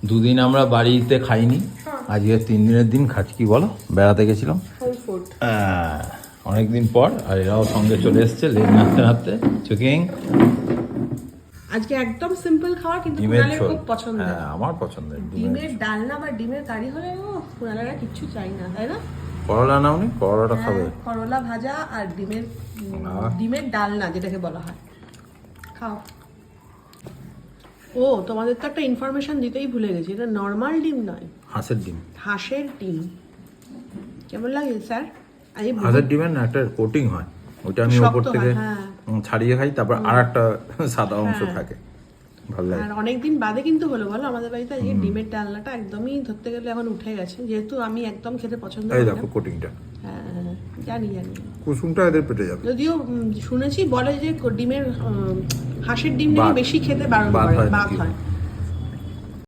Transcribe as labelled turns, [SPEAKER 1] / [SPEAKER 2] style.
[SPEAKER 1] দুদিন আমরা বাড়িতে খাইনি, আজকে 3 দিনের দিন খাচ্ছি। কি বলো, বেড়াতে গেছিলাম অনেকদিন পর, আর এরাও সঙ্গে চলে এসছে লেজ নাড়তে নাড়তে। চুকিং
[SPEAKER 2] আজকে একদম সিম্পল খাওয়া, কিন্তু
[SPEAKER 1] ডিমের
[SPEAKER 2] কুণালের
[SPEAKER 1] ঝোল।
[SPEAKER 2] খুব পছন্দের।
[SPEAKER 1] হ্যাঁ, আমার পছন্দের
[SPEAKER 2] ডিমের ডালনা বা ডিমের কারি হলে ও কুণালেরা কিচ্ছু চাই না, তাই না?
[SPEAKER 1] করলা নাওনি? করলাটা খাবে?
[SPEAKER 2] করলা ভাজা আর ডিমের ডালনা যেটাকে বলা হয়, খাও। ও, তোমাদের তো একটা ইনফরমেশন দিতেই ভুলে গেছি, এটা নর্মাল ডিম নয়,
[SPEAKER 1] হাঁসের ডিম।
[SPEAKER 2] হাঁসের ডিম। কেমন লাগে স্যার?
[SPEAKER 1] হাঁসের ডিমের না একটা কোটিং হয়, ওটা আমি ওপর থেকে ছাড়িয়ে খাই, তারপর আর একটা সাদা অংশ থাকে, ভালো লাগে।
[SPEAKER 2] আর অনেকদিন বাদে কিন্তু হলো বলো আমাদের বাড়িতে আজকে ডিমের ডালনাটা একদমই ধরতে গেলে এখন উঠে গেছে, যেহেতু আমি একদম খেতে পছন্দ
[SPEAKER 1] এই
[SPEAKER 2] করি না।
[SPEAKER 1] দেখো কোটিংটা,
[SPEAKER 2] হ্যাঁ, জানি
[SPEAKER 1] কুসুমটা এদের পেটে যাবে।
[SPEAKER 2] যদিও শুনেছি বলে যে ডিমের হাঁসের ডিম নাকি বেশি খেতে বারণ করে, বাত হয়।